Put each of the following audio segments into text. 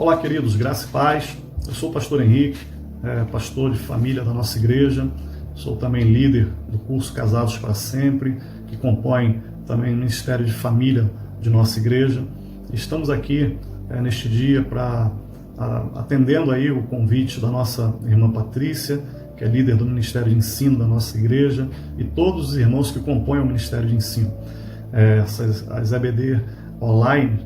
Olá, queridos, graça e paz. Eu sou o pastor Henrique, pastor de família da nossa igreja. Sou também líder do curso Casados para Sempre, que compõe também o Ministério de Família de nossa igreja. Estamos aqui neste dia para atendendo aí o convite da nossa irmã Patrícia, que é líder do Ministério de Ensino da nossa igreja, e todos os irmãos que compõem o Ministério de Ensino. As EBD online,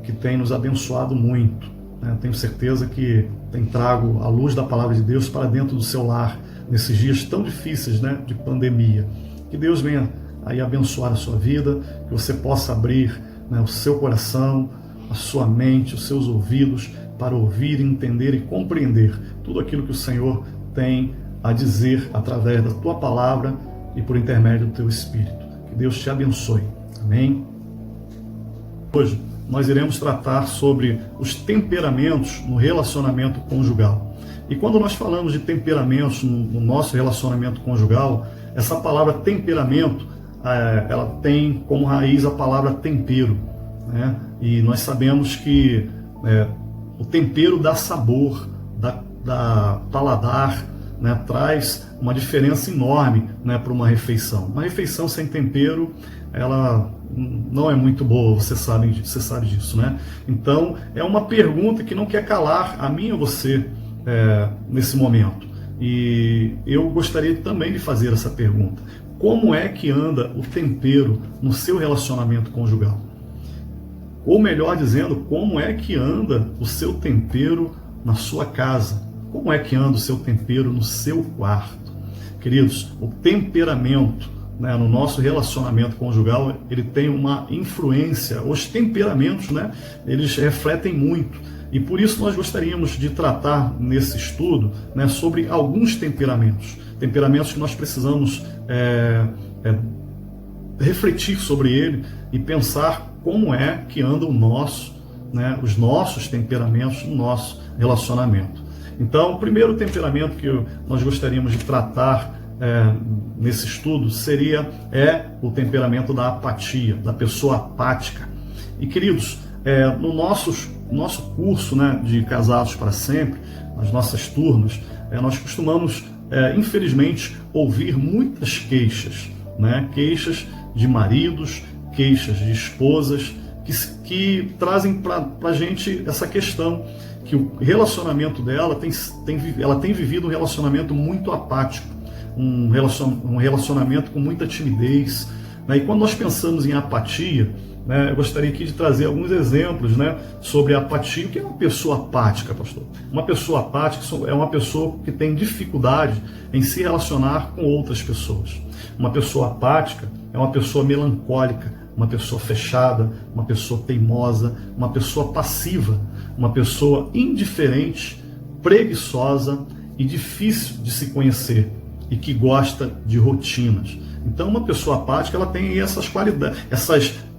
que tem nos abençoado muito. Tenho certeza que tem trago a luz da palavra de Deus para dentro do seu lar, nesses dias tão difíceis, de pandemia. Que Deus venha aí abençoar a sua vida, que você possa abrir o seu coração, a sua mente, os seus ouvidos, para ouvir, entender e compreender tudo aquilo que o Senhor tem a dizer através da tua palavra e por intermédio do teu Espírito. Que Deus te abençoe. Amém? Hoje nós iremos tratar sobre os temperamentos no relacionamento conjugal. E quando nós falamos de temperamentos no nosso relacionamento conjugal, essa palavra temperamento, ela tem como raiz a palavra tempero, E nós sabemos que o tempero dá sabor, dá paladar, traz uma diferença enorme para uma refeição. Uma refeição sem tempero, ela não é muito boa, você sabe disso, Então, é uma pergunta que não quer calar a mim ou você nesse momento. E eu gostaria também de fazer essa pergunta. Como é que anda o tempero no seu relacionamento conjugal? Ou melhor dizendo, como é que anda o seu tempero na sua casa? Como é que anda o seu tempero no seu quarto? Queridos, o temperamento no nosso relacionamento conjugal, ele tem uma influência. Os temperamentos, eles refletem muito. E por isso nós gostaríamos de tratar nesse estudo sobre alguns temperamentos. Temperamentos que nós precisamos refletir sobre ele e pensar como é que anda os nossos temperamentos no nosso relacionamento. Então, o primeiro temperamento que nós gostaríamos de tratar nesse estudo seria o temperamento da apatia, da pessoa apática. E, queridos, no nosso curso de Casados para Sempre, nas nossas turmas, nós costumamos, infelizmente, ouvir muitas queixas, queixas de maridos, queixas de esposas, que trazem para a gente essa questão que o relacionamento dela ela tem vivido um relacionamento muito apático, um relacionamento com muita timidez. E quando nós pensamos em apatia, eu gostaria aqui de trazer alguns exemplos sobre a apatia. O que é uma pessoa apática, pastor? Uma pessoa apática é uma pessoa que tem dificuldade em se relacionar com outras pessoas. Uma pessoa apática é uma pessoa melancólica, uma pessoa fechada, uma pessoa teimosa, uma pessoa passiva, uma pessoa indiferente, preguiçosa e difícil de se conhecer e que gosta de rotinas. Então, uma pessoa apática, ela tem essas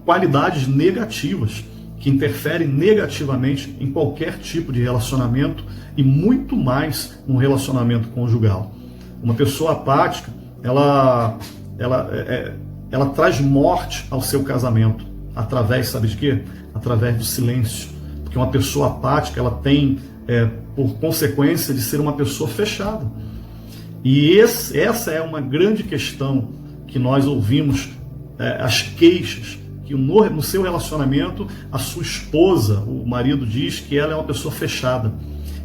qualidades negativas que interferem negativamente em qualquer tipo de relacionamento e muito mais num relacionamento conjugal. Uma pessoa apática, ela traz morte ao seu casamento através, sabe de quê? Através do silêncio. Porque uma pessoa apática, ela tem, por consequência de ser uma pessoa fechada. E essa é uma grande questão que nós ouvimos, as queixas, que no seu relacionamento, a sua esposa, o marido diz que ela é uma pessoa fechada,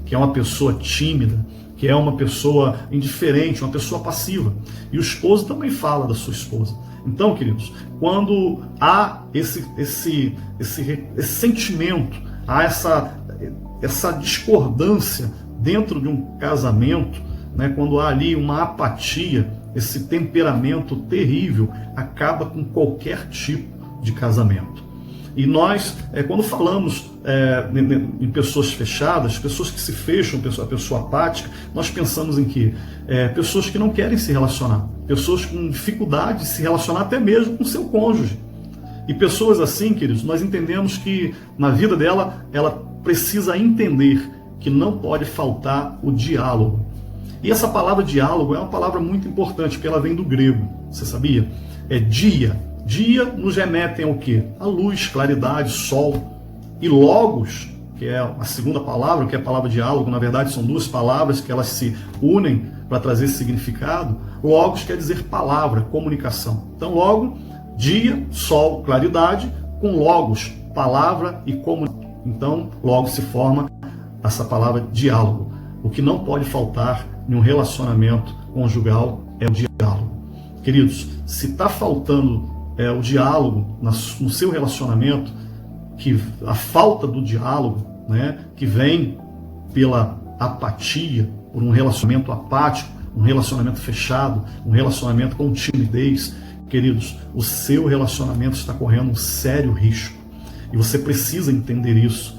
que é uma pessoa tímida, que é uma pessoa indiferente, uma pessoa passiva. E o esposo também fala da sua esposa. Então, queridos, quando há esse sentimento, há essa discordância dentro de um casamento, quando há ali uma apatia, esse temperamento terrível acaba com qualquer tipo de casamento. E nós, quando falamos em pessoas fechadas, pessoas que se fecham, a pessoa apática, nós pensamos em que? Pessoas que não querem se relacionar, pessoas com dificuldade de se relacionar até mesmo com seu cônjuge. E pessoas assim, queridos, nós entendemos que na vida dela, ela precisa entender que não pode faltar o diálogo. E essa palavra diálogo é uma palavra muito importante, porque ela vem do grego, você sabia? É dia. Dia nos remetem ao quê? A luz, claridade, sol. E logos, que é a segunda palavra, que é a palavra diálogo, na verdade são duas palavras que elas se unem para trazer esse significado. Logos quer dizer palavra, comunicação. Então, logo, dia, sol, claridade, com logos, palavra e comunicação. Então, logo se forma essa palavra diálogo. O que não pode faltar em um relacionamento conjugal é o diálogo. Queridos, se está faltando o diálogo no seu relacionamento, que a falta do diálogo, né, que vem pela apatia, por um relacionamento apático, um relacionamento fechado, um relacionamento com timidez, queridos, o seu relacionamento está correndo um sério risco. E você precisa entender isso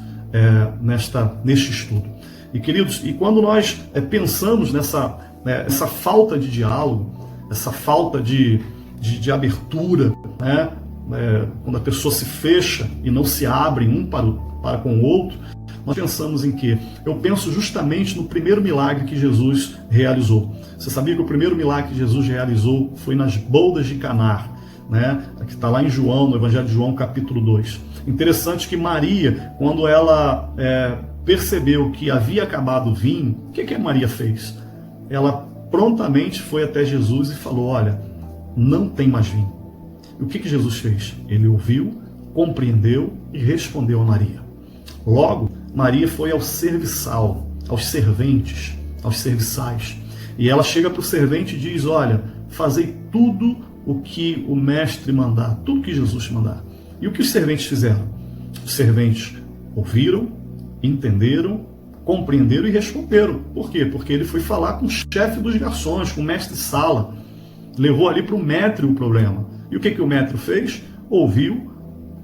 neste estudo. E, queridos, e quando nós pensamos essa falta de diálogo, essa falta de abertura, né, quando a pessoa se fecha e não se abre um para com o outro, nós pensamos em quê? Eu penso justamente no primeiro milagre que Jesus realizou. Você sabia que o primeiro milagre que Jesus realizou foi nas bodas de Caná, né? Que está lá em João, no Evangelho de João, capítulo 2. Interessante que Maria, quando ela percebeu que havia acabado o vinho, o que Maria fez? Ela prontamente foi até Jesus e falou: olha, não tem mais vinho. E o que Jesus fez? Ele ouviu, compreendeu e respondeu a Maria. Logo, Maria foi ao serviçal, aos serventes, aos serviçais. E ela chega para o servente e diz: olha, fazei tudo o que o mestre mandar, tudo que Jesus mandar. E o que os serventes fizeram? Os serventes ouviram, entenderam, compreenderam e responderam. Por quê? Porque ele foi falar com o chefe dos garçons, com o mestre sala. Levou ali para o maître o problema. E o que o maître fez? Ouviu,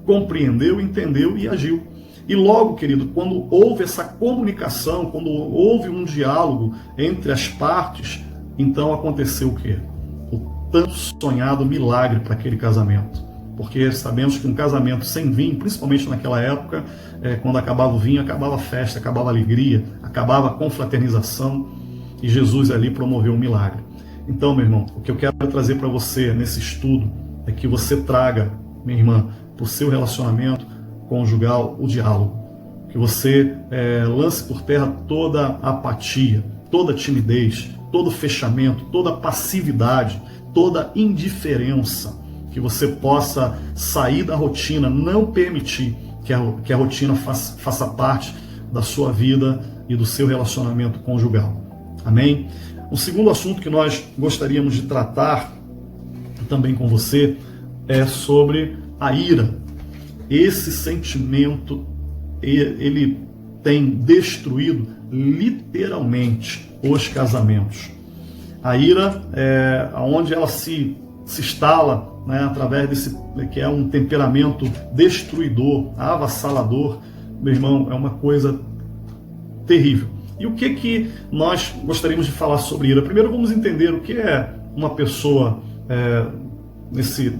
compreendeu, entendeu e agiu. E logo, querido, quando houve essa comunicação, quando houve um diálogo entre as partes, então aconteceu o quê? O tanto sonhado milagre para aquele casamento. Porque sabemos que um casamento sem vinho, principalmente naquela época, quando acabava o vinho, acabava a festa, acabava a alegria, acabava a confraternização, e Jesus ali promoveu um milagre. Então, meu irmão, o que eu quero trazer para você nesse estudo é que você traga, minha irmã, para o seu relacionamento conjugal o diálogo. Que você lance por terra toda a apatia, toda a timidez, todo o fechamento, toda a passividade, toda a indiferença. Que você possa sair da rotina, não permitir que a rotina faça parte da sua vida e do seu relacionamento conjugal. Amém? Um segundo assunto que nós gostaríamos de tratar também com você é sobre a ira. Esse sentimento, ele tem destruído literalmente os casamentos. A ira, onde ela se instala, né, através desse, que é um temperamento destruidor, avassalador, meu irmão, é uma coisa terrível. E o que nós gostaríamos de falar sobre ira? Primeiro vamos entender o que é uma pessoa nesse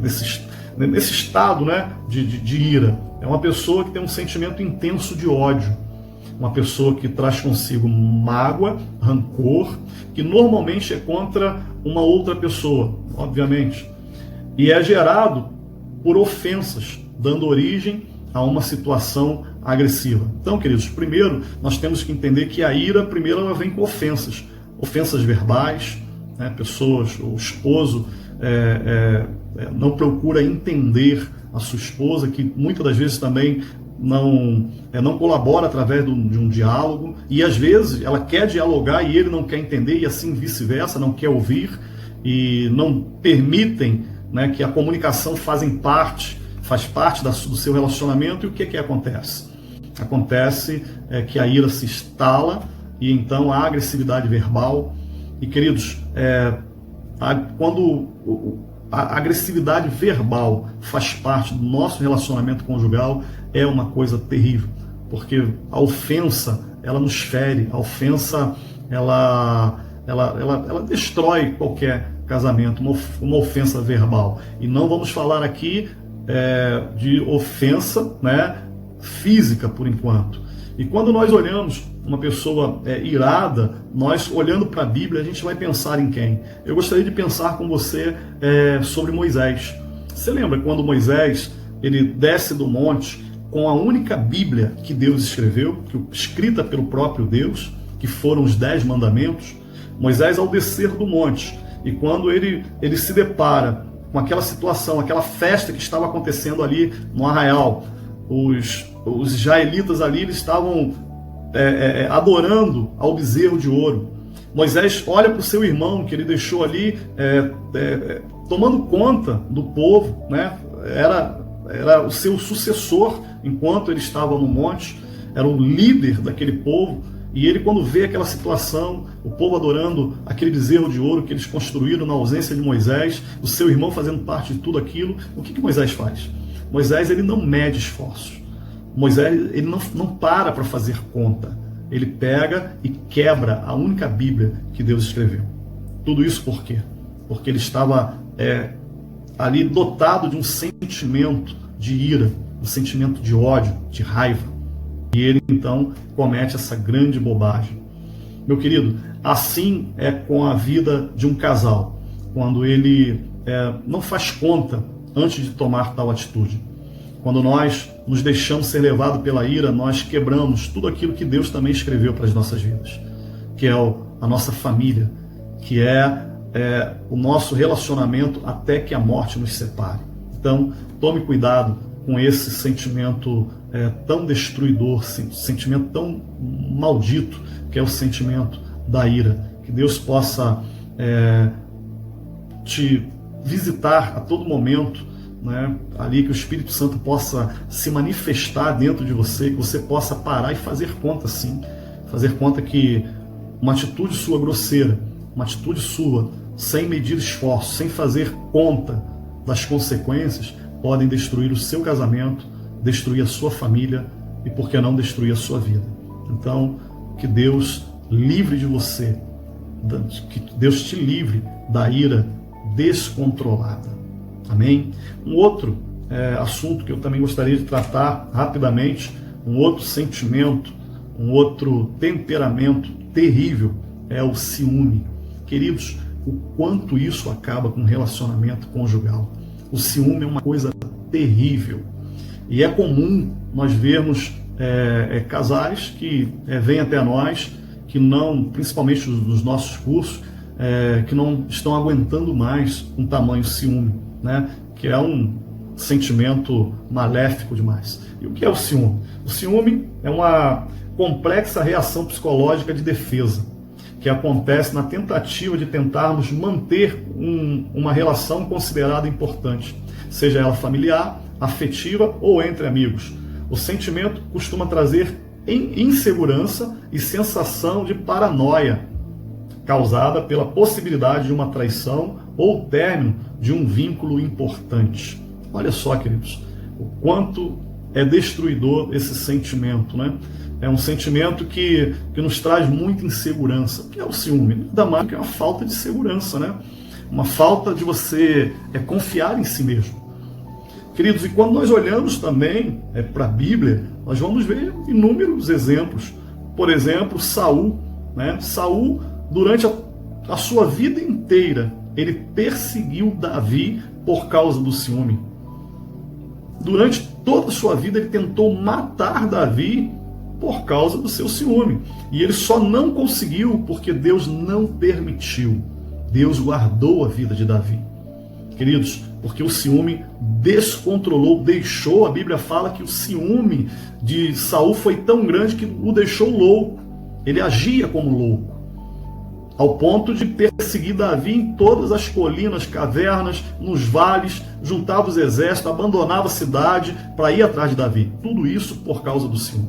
estado, né, de ira. É uma pessoa que tem um sentimento intenso de ódio. Uma pessoa que traz consigo mágoa, rancor, que normalmente é contra uma outra pessoa, obviamente. E é gerado por ofensas, dando origem a uma situação agressiva. Então, queridos, primeiro nós temos que entender que a ira, primeiro, ela vem com ofensas. Ofensas verbais, né? O esposo não procura entender a sua esposa, que muitas das vezes também não colabora através de um diálogo, e às vezes ela quer dialogar e ele não quer entender, e assim vice-versa, não quer ouvir, e não permitem, né, que a comunicação faz parte do seu relacionamento. E o que acontece? Acontece que a ira se instala, e então a agressividade verbal. E, queridos, quando a agressividade verbal faz parte do nosso relacionamento conjugal, é uma coisa terrível, porque a ofensa, ela nos fere, a ofensa, ela destrói qualquer casamento, uma ofensa verbal. E não vamos falar aqui de ofensa, né, física, por enquanto. E quando nós olhamos uma pessoa irada, nós olhando para a Bíblia, a gente vai pensar em quem? Eu gostaria de pensar com você sobre Moisés. Você lembra quando Moisés ele desce do monte com a única Bíblia que Deus escreveu, escrita pelo próprio Deus, que foram os 10 mandamentos, Moisés, ao descer do monte, e quando ele se depara com aquela situação, aquela festa que estava acontecendo ali no arraial, os israelitas ali, eles estavam adorando ao bezerro de ouro. Moisés olha para o seu irmão, que ele deixou ali tomando conta do povo, né? Era o seu sucessor enquanto ele estava no monte, era o líder daquele povo. E ele, quando vê aquela situação, o povo adorando aquele bezerro de ouro que eles construíram na ausência de Moisés, o seu irmão fazendo parte de tudo aquilo, o que Moisés faz? Moisés, ele não mede esforços. Moisés, ele não para fazer conta. Ele pega e quebra a única Bíblia que Deus escreveu. Tudo isso por quê? Porque ele estava ali dotado de um sentimento de ira, um sentimento de ódio, de raiva. E ele então comete essa grande bobagem. Meu querido, assim é com a vida de um casal, quando ele não faz conta antes de tomar tal atitude. Quando nós nos deixamos ser levados pela ira, nós quebramos tudo aquilo que Deus também escreveu para as nossas vidas, que é a nossa família, que é o nosso relacionamento até que a morte nos separe. Então, tome cuidado com esse sentimento tão destruidor, sentimento tão maldito, que é o sentimento da ira. Que Deus possa te visitar a todo momento, né? Ali que o Espírito Santo possa se manifestar dentro de você, que você possa parar e fazer conta, sim. Fazer conta que uma atitude sua grosseira, uma atitude sua sem medir esforço, sem fazer conta das consequências, podem destruir o seu casamento, destruir a sua família e, por que não, destruir a sua vida. Então, que Deus livre de você, que Deus te livre da ira descontrolada. Amém? Um outro assunto que eu também gostaria de tratar rapidamente, um outro sentimento, um outro temperamento terrível é o ciúme. Queridos, o quanto isso acaba com o relacionamento conjugal. O ciúme é uma coisa terrível. E é comum nós vermos casais que vêm até nós, que não, principalmente nos nossos cursos, que não estão aguentando mais um tamanho ciúme, né? Que é um sentimento maléfico demais. E o que é o ciúme? O ciúme é uma complexa reação psicológica de defesa, que acontece na tentativa de tentarmos manter uma relação considerada importante, seja ela familiar, afetiva ou entre amigos. O sentimento costuma trazer insegurança e sensação de paranoia, causada pela possibilidade de uma traição ou término de um vínculo importante. Olha só, queridos, o quanto é destruidor esse sentimento, né? É um sentimento que nos traz muita insegurança. O que é o ciúme? Nada mais que uma falta de segurança, né? Uma falta de você confiar em si mesmo. Queridos, e quando nós olhamos também para a Bíblia, nós vamos ver inúmeros exemplos. Por exemplo, Saul, né? Saul, durante a sua vida inteira, ele perseguiu Davi por causa do ciúme. Durante toda a sua vida, ele tentou matar Davi por causa do seu ciúme. E ele só não conseguiu porque Deus não permitiu. Deus guardou a vida de Davi. Queridos, porque o ciúme descontrolou, deixou, a Bíblia fala que o ciúme de Saul foi tão grande que o deixou louco. Ele agia como louco, ao ponto de perseguir Davi em todas as colinas, cavernas, nos vales, juntava os exércitos, abandonava a cidade para ir atrás de Davi. Tudo isso por causa do ciúme.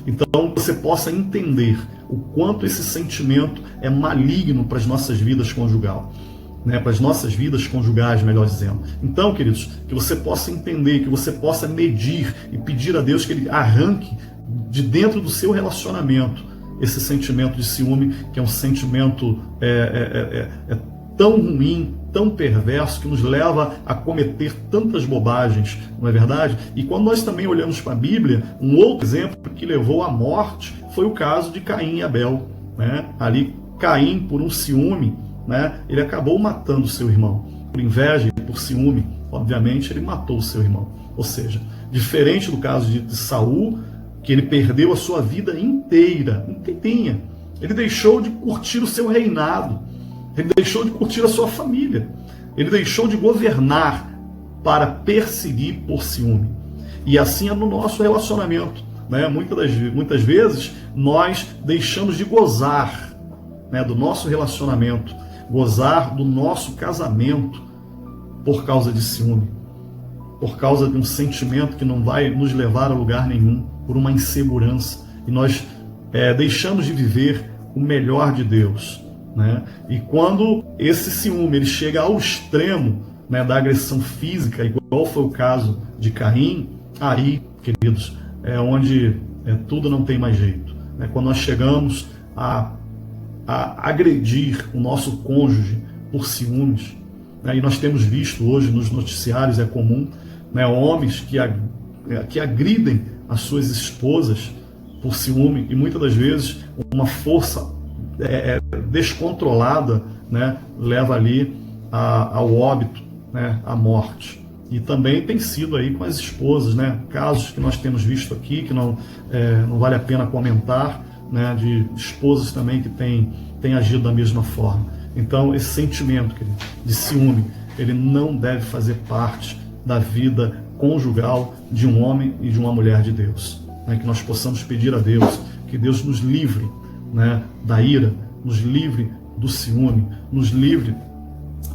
Então, você possa entender o quanto esse sentimento é maligno para as nossas vidas conjugal, né? Para as nossas vidas conjugais, melhor dizendo. Então, queridos, que você possa entender, que você possa medir e pedir a Deus que Ele arranque de dentro do seu relacionamento esse sentimento de ciúme, que é um sentimento tão ruim, tão perverso, que nos leva a cometer tantas bobagens, não é verdade? E quando nós também olhamos para a Bíblia, um outro exemplo que levou à morte foi o caso de Caim e Abel, né? Ali, Caim, por um ciúme, né? Ele acabou matando seu irmão. Por inveja e por ciúme, obviamente, ele matou o seu irmão. Ou seja, diferente do caso de Saul, que ele perdeu a sua vida inteira, ele deixou de curtir o seu reinado, ele deixou de curtir a sua família, ele deixou de governar para perseguir por ciúme. E assim é no nosso relacionamento, né? Muitas vezes nós deixamos de gozar, né, do nosso relacionamento, gozar do nosso casamento por causa de ciúme, por causa de um sentimento que não vai nos levar a lugar nenhum, por uma insegurança. E nós deixamos de viver o melhor de Deus, né? E quando esse ciúme ele chega ao extremo, né, da agressão física, igual foi o caso de Caim, aí, queridos, é onde tudo não tem mais jeito, né? Quando nós chegamos a agredir o nosso cônjuge por ciúmes, né? E nós temos visto hoje nos noticiários, é comum, né, homens que agridem as suas esposas por ciúme, e muitas das vezes uma força descontrolada, né, leva ali ao óbito, né, à morte. E também tem sido aí com as esposas, né, casos que nós temos visto aqui, que não vale a pena comentar, né, de esposas também que têm agido da mesma forma. Então esse sentimento, querido, de ciúme, ele não deve fazer parte da vida conjugal de um homem e de uma mulher de Deus, né? Que nós possamos pedir a Deus que Deus nos livre, né, da ira, nos livre do ciúme, nos livre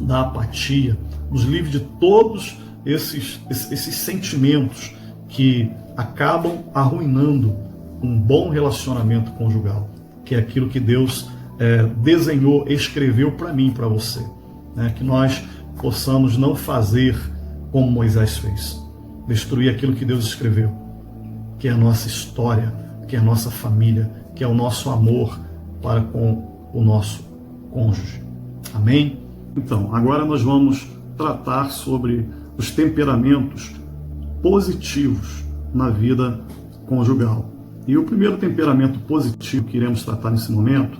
da apatia, nos livre de todos esses sentimentos que acabam arruinando um bom relacionamento conjugal, que é aquilo que Deus desenhou, escreveu para mim e para você, né? Que nós possamos não fazer como Moisés fez, destruir aquilo que Deus escreveu, que é a nossa história, que é a nossa família, que é o nosso amor para com o nosso cônjuge. Amém? Então, agora nós vamos tratar sobre os temperamentos positivos na vida conjugal. E o primeiro temperamento positivo que iremos tratar nesse momento,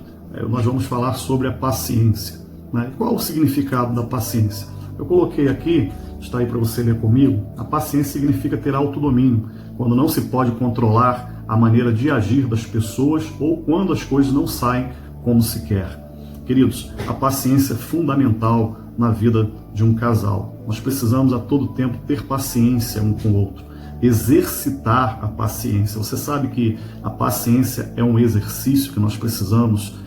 nós vamos falar sobre a paciência, né? Qual o significado da paciência? Eu coloquei aqui, está aí para você ler comigo. A paciência significa ter autodomínio, quando não se pode controlar a maneira de agir das pessoas ou quando as coisas não saem como se quer. Queridos, a paciência é fundamental na vida de um casal. Nós precisamos a todo tempo ter paciência um com o outro, exercitar a paciência. Você sabe que a paciência é um exercício que nós precisamos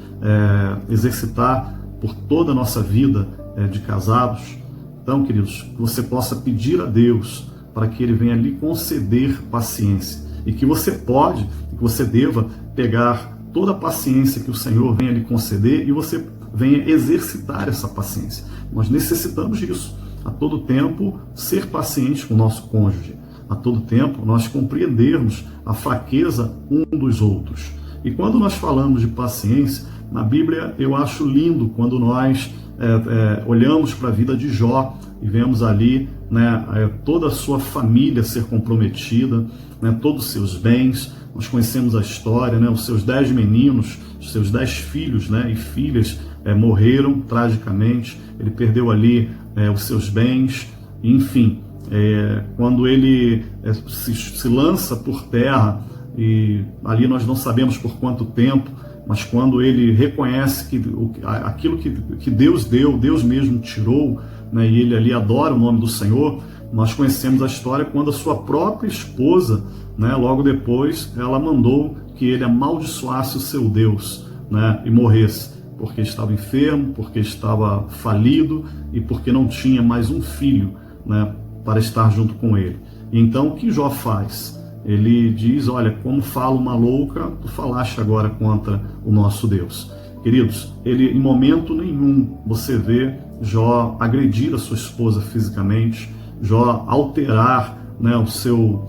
exercitar por toda a nossa vida de casados. Então, queridos, que você possa pedir a Deus para que Ele venha lhe conceder paciência, e que você que você deva pegar toda a paciência que o Senhor venha lhe conceder e você venha exercitar essa paciência. Nós necessitamos disso. A todo tempo, ser paciente com o nosso cônjuge. A todo tempo, nós compreendermos a fraqueza um dos outros. E quando nós falamos de paciência, na Bíblia eu acho lindo quando nós olhamos para a vida de Jó e vemos ali, né, toda a sua família ser comprometida, né, todos os seus bens. Nós conhecemos a história, né, os seus 10 meninos, os seus 10 filhos, né, e filhas morreram tragicamente. Ele perdeu ali os seus bens, enfim. Quando ele se lança por terra, e ali nós não sabemos por quanto tempo, mas quando ele reconhece que aquilo que Deus deu, Deus mesmo tirou, né, e ele ali adora o nome do Senhor, nós conhecemos a história quando a sua própria esposa, né, logo depois, ela mandou que ele amaldiçoasse o seu Deus, né, e morresse, porque estava enfermo, porque estava falido e porque não tinha mais um filho, né, para estar junto com ele. E então o que Jó faz? Ele diz: olha, como fala uma louca, tu falaste agora contra o nosso Deus. Queridos, ele em momento nenhum você vê Jó agredir a sua esposa fisicamente, Jó alterar, né, o seu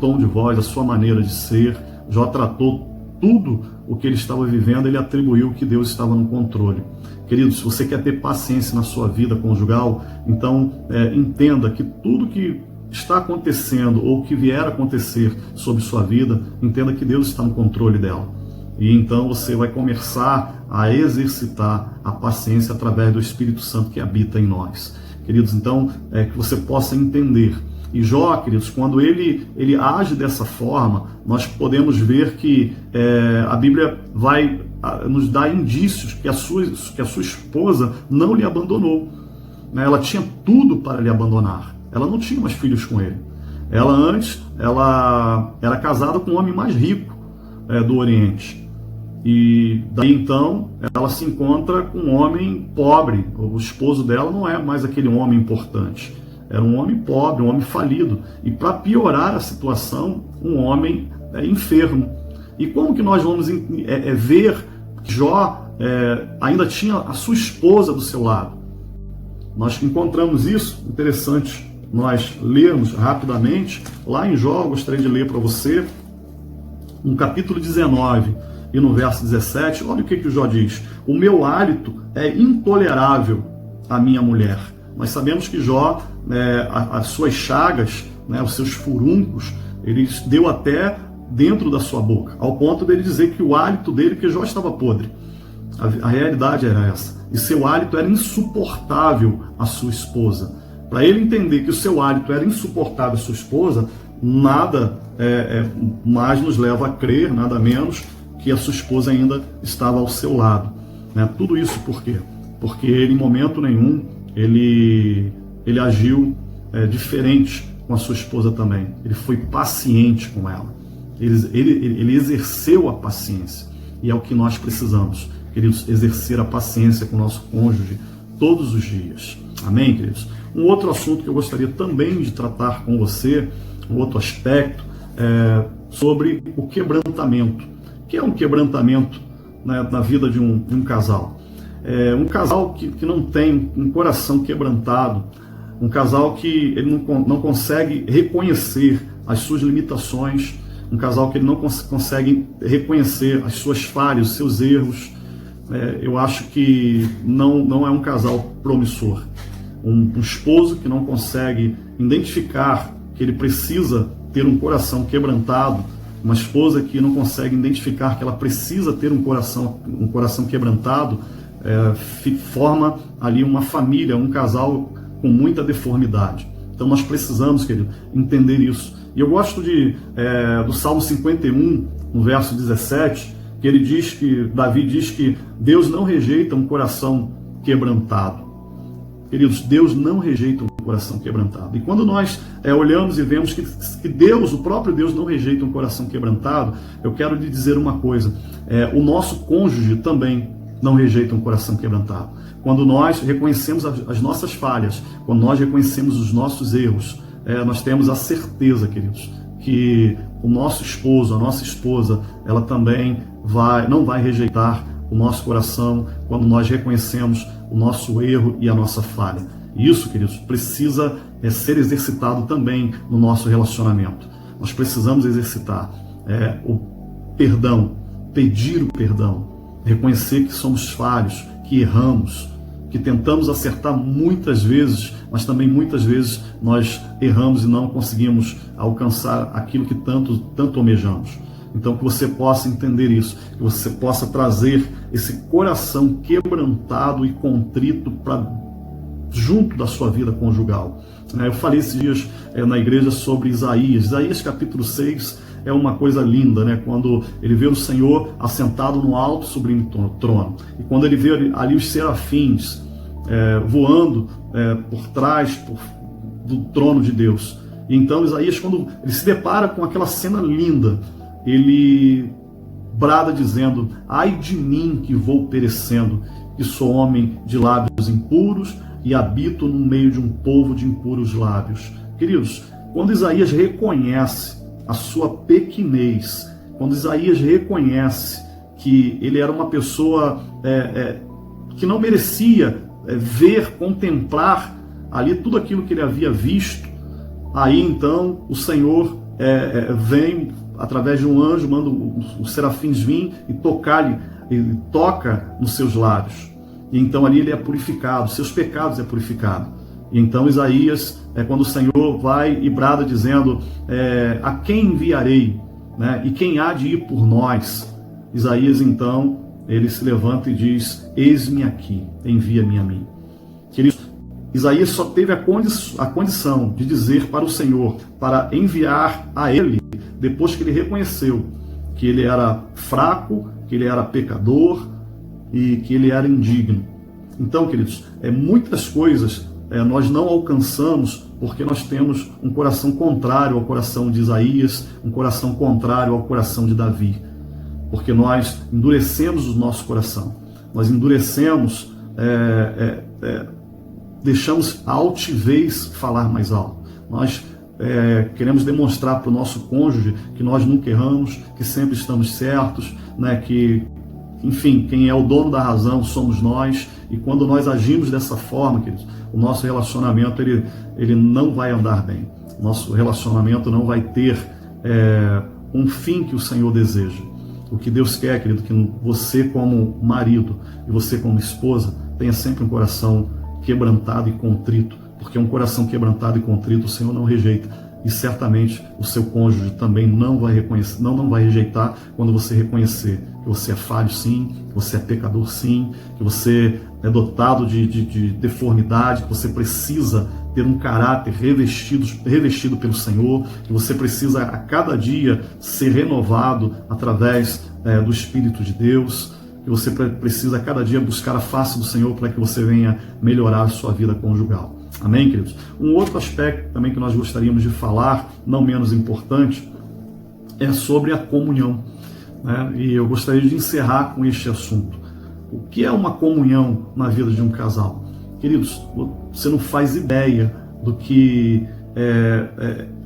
tom de voz, a sua maneira de ser. Jó tratou tudo o que ele estava vivendo, ele atribuiu que Deus estava no controle. Queridos, se você quer ter paciência na sua vida conjugal, então entenda que tudo que está acontecendo ou que vier a acontecer sobre sua vida, entenda que Deus está no controle dela. E então você vai começar a exercitar a paciência através do Espírito Santo que habita em nós. queridos. Então, que você possa entender. E Jó, queridos, quando ele age dessa forma, nós podemos ver que a Bíblia vai nos dar indícios que a sua esposa não lhe abandonou. Ela tinha tudo para lhe abandonar. Ela não tinha mais filhos com ele. Ela era casada com um homem mais rico do Oriente. E daí então ela se encontra com um homem pobre. O esposo dela não é mais aquele homem importante. Era um homem pobre, um homem falido. E para piorar a situação, um homem enfermo. E como que nós vamos ver que Jó ainda tinha a sua esposa do seu lado? Nós encontramos isso, interessante nós lermos rapidamente, lá em Jó, eu gostaria de ler para você, no capítulo 19 e no verso 17, olha o que o Jó diz: o meu hálito é intolerável à minha mulher. Nós sabemos que Jó, as suas chagas, os seus furuncos, ele deu até dentro da sua boca, ao ponto dele dizer que o hálito dele, que Jó estava podre. A realidade era essa. E seu hálito era insuportável à sua esposa. Para ele entender que o seu hálito era insuportável à sua esposa, nada mais nos leva a crer, nada menos, que a sua esposa ainda estava ao seu lado. Tudo isso por quê? Porque ele, em momento nenhum, ele agiu diferente com a sua esposa também. Ele foi paciente com ela. Ele exerceu a paciência. E é o que nós precisamos, queridos, exercer a paciência com o nosso cônjuge todos os dias. Amém, queridos? Um outro assunto que eu gostaria também de tratar com você, um outro aspecto, sobre o quebrantamento. O que é um quebrantamento na vida de um casal? Um casal que não tem um coração quebrantado, um casal que ele não consegue reconhecer as suas limitações, um casal que ele não consegue reconhecer as suas falhas, os seus erros. Eu acho que não é um casal promissor. Um esposo que não consegue identificar que ele precisa ter um coração quebrantado, uma esposa que não consegue identificar que ela precisa ter um coração quebrantado, forma ali uma família, um casal com muita deformidade. Então nós precisamos, querido, entender isso. E eu gosto do Salmo 51, no verso 17, que Davi diz que Deus não rejeita um coração quebrantado. Queridos, Deus não rejeita um coração quebrantado. E quando nós olhamos e vemos que Deus, o próprio Deus, não rejeita um coração quebrantado, eu quero lhe dizer uma coisa: o nosso cônjuge também não rejeita um coração quebrantado. Quando nós reconhecemos as nossas falhas, quando nós reconhecemos os nossos erros, nós temos a certeza, queridos, que o nosso esposo, a nossa esposa, ela também não vai rejeitar o nosso coração quando nós reconhecemos o nosso erro e a nossa falha. E isso, queridos, precisa ser exercitado também no nosso relacionamento. Nós precisamos exercitar o perdão, pedir o perdão, reconhecer que somos falhos, que erramos, que tentamos acertar muitas vezes, mas também muitas vezes nós erramos e não conseguimos alcançar aquilo que tanto almejamos. Então que você possa entender isso, que você possa trazer esse coração quebrantado e contrito para junto da sua vida conjugal. Eu falei esses dias na igreja sobre Isaías. Isaías capítulo 6 é uma coisa linda, quando ele vê o Senhor assentado no alto sublime trono. E quando ele vê ali os serafins voando por trás do trono de Deus. E então Isaías, quando ele se depara com aquela cena linda, ele brada dizendo: ai de mim que vou perecendo, que sou homem de lábios impuros e habito no meio de um povo de impuros lábios. Queridos, quando Isaías reconhece a sua pequenez, quando Isaías reconhece que ele era uma pessoa que não merecia contemplar ali tudo aquilo que ele havia visto, aí então o Senhor vem através de um anjo, manda os serafins vir e tocar-lhe, ele toca nos seus lábios. E então ali ele é purificado, seus pecados é purificado. E então Isaías, quando o Senhor vai e brada dizendo: a quem enviarei? E quem há de ir por nós? Isaías então, ele se levanta e diz: eis-me aqui, envia-me a mim. Queridos, Isaías só teve a condição de dizer para o Senhor, para enviar a ele, depois que ele reconheceu que ele era fraco, que ele era pecador e que ele era indigno. Então, queridos, muitas coisas nós não alcançamos porque nós temos um coração contrário ao coração de Isaías, um coração contrário ao coração de Davi, porque nós endurecemos o nosso coração, nós endurecemos, deixamos a altivez falar mais alto. Nós queremos demonstrar para o nosso cônjuge que nós nunca erramos, que sempre estamos certos, né? Que, enfim, quem é o dono da razão somos nós. E quando nós agimos dessa forma, queridos, o nosso relacionamento ele não vai andar bem. Nosso relacionamento não vai ter um fim que o Senhor deseja. O que Deus quer, querido, que você como marido e você como esposa tenha sempre um coração quebrantado e contrito, porque um coração quebrantado e contrito o Senhor não rejeita, e certamente o seu cônjuge também não vai reconhecer, não vai rejeitar quando você reconhecer que você é falho sim, que você é pecador sim, que você é dotado de deformidade, que você precisa ter um caráter revestido pelo Senhor, que você precisa a cada dia ser renovado através do Espírito de Deus, que você precisa a cada dia buscar a face do Senhor para que você venha melhorar a sua vida conjugal. Amém, queridos? Um outro aspecto também que nós gostaríamos de falar, não menos importante, é sobre a comunhão, né? E eu gostaria de encerrar com este assunto. O que é uma comunhão na vida de um casal? Queridos, você não faz ideia do que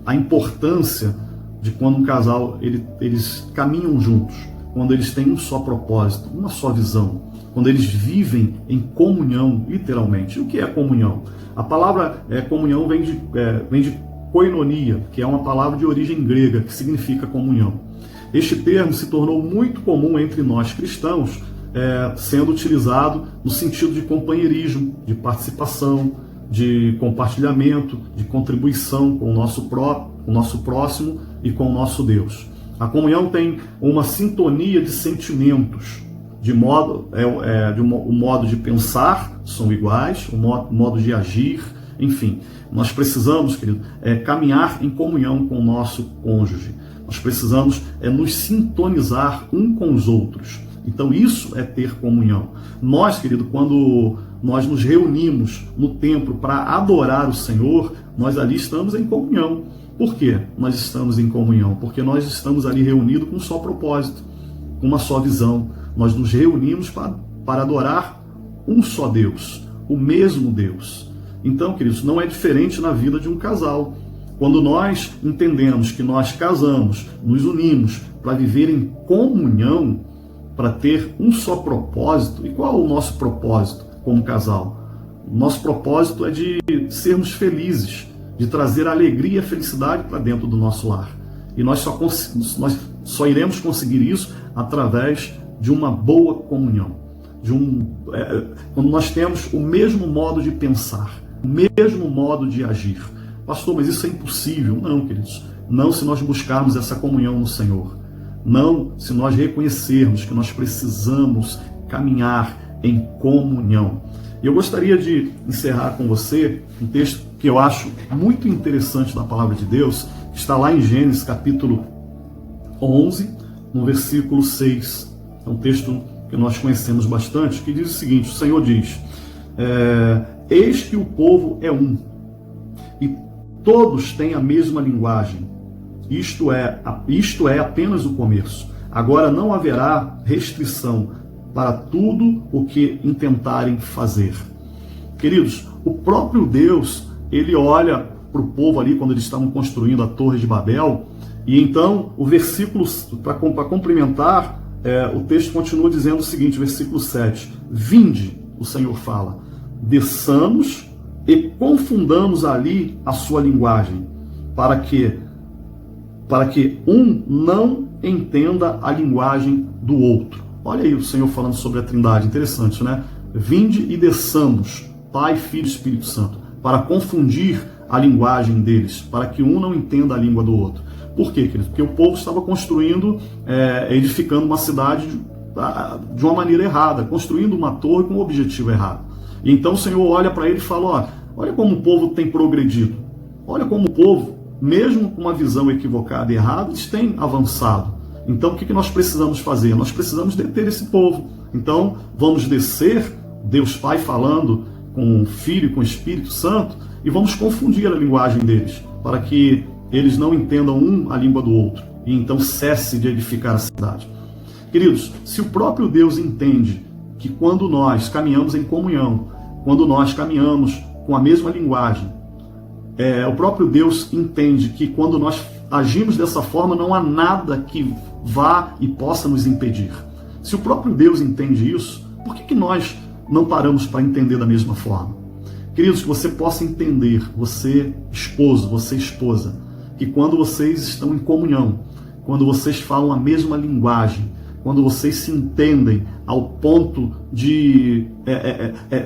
a importância de quando um casal eles caminham juntos, quando eles têm um só propósito, uma só visão, quando eles vivem em comunhão, literalmente. O que é comunhão? A palavra comunhão vem de koinonia, que é uma palavra de origem grega, que significa comunhão. Este termo se tornou muito comum entre nós cristãos, sendo utilizado no sentido de companheirismo, de participação, de compartilhamento, de contribuição com o nosso próximo e com o nosso Deus. A comunhão tem uma sintonia de sentimentos, o modo de pensar são iguais, o modo de agir, enfim. Nós precisamos, querido, caminhar em comunhão com o nosso cônjuge. Nós precisamos nos sintonizar um com os outros. Então isso é ter comunhão. Nós, querido, quando nós nos reunimos no templo para adorar o Senhor, nós ali estamos em comunhão. Por quê? Nós estamos em comunhão? Porque nós estamos ali reunidos com um só propósito, com uma só visão. Nós nos reunimos para adorar um só Deus, o mesmo Deus. Então, queridos, não é diferente na vida de um casal. Quando nós entendemos que nós casamos, nos unimos para viver em comunhão, para ter um só propósito. E qual é o nosso propósito como casal? O nosso propósito é de sermos felizes, de trazer alegria e felicidade para dentro do nosso lar. E nós só iremos conseguir isso através de uma boa comunhão. Quando nós temos o mesmo modo de pensar, o mesmo modo de agir. Pastor, mas isso é impossível. Não, queridos. Não se nós buscarmos essa comunhão no Senhor. Não se nós reconhecermos que nós precisamos caminhar em comunhão. E eu gostaria de encerrar com você um texto que eu acho muito interessante da palavra de Deus, que está lá em Gênesis capítulo 11, no versículo 6. É um texto que nós conhecemos bastante, que diz o seguinte: o Senhor diz, eis que o povo é um, e todos têm a mesma linguagem. Isto é apenas o começo. Agora não haverá restrição para tudo o que intentarem fazer. Queridos, o próprio Deus, ele olha para o povo ali quando eles estavam construindo a Torre de Babel, e então o versículo, para complementar, o texto continua dizendo o seguinte, versículo 7, vinde, o Senhor fala, desçamos e confundamos ali a sua linguagem, para que um não entenda a linguagem do outro. Olha aí o Senhor falando sobre a Trindade, interessante, né? Vinde e desçamos, Pai, Filho e Espírito Santo, para confundir a linguagem deles, para que um não entenda a língua do outro. Por quê, querido? Porque o povo estava construindo, edificando uma cidade de uma maneira errada, construindo uma torre com um objetivo errado. E então o Senhor olha para ele e fala, Olha como o povo tem progredido. Olha como o povo, mesmo com uma visão equivocada e errada, eles têm avançado. Então, o que nós precisamos fazer? Nós precisamos deter esse povo. Então, vamos descer, Deus Pai falando com o Filho e com o Espírito Santo, e vamos confundir a linguagem deles, para que eles não entendam um a língua do outro, e então cesse de edificar a cidade. Queridos, se o próprio Deus entende que quando nós caminhamos em comunhão, quando nós caminhamos com a mesma linguagem, o próprio Deus entende que quando nós agimos dessa forma, não há nada que vá e possa nos impedir. Se o próprio Deus entende isso, por que nós não paramos para entender da mesma forma? Queridos, que você possa entender, você esposo, você esposa, que quando vocês estão em comunhão, quando vocês falam a mesma linguagem, quando vocês se entendem ao ponto de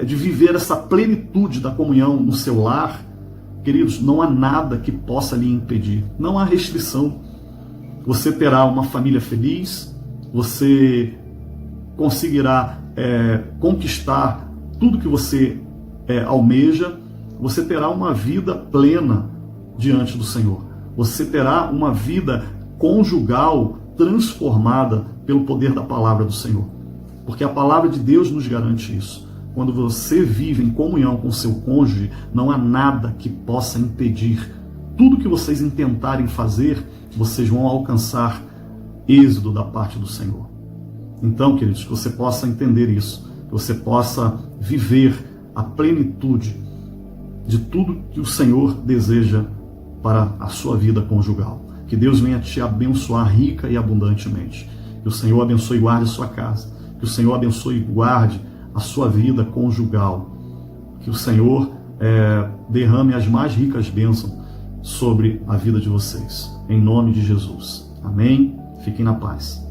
viver essa plenitude da comunhão no seu lar, queridos, não há nada que possa lhe impedir, não há restrição. Você terá uma família feliz, você conseguirá conquistar tudo que você almeja, você terá uma vida plena diante do Senhor. Você terá uma vida conjugal transformada pelo poder da palavra do Senhor. Porque a palavra de Deus nos garante isso. Quando você vive em comunhão com seu cônjuge, não há nada que possa impedir. Tudo que vocês intentarem fazer, vocês vão alcançar êxito da parte do Senhor. Então, queridos, que você possa entender isso, que você possa viver a plenitude de tudo que o Senhor deseja para a sua vida conjugal. Que Deus venha te abençoar rica e abundantemente. Que o Senhor abençoe e guarde a sua casa. Que o Senhor abençoe e guarde a sua vida conjugal. Que o Senhor derrame as mais ricas bênçãos sobre a vida de vocês. Em nome de Jesus. Amém? Fiquem na paz.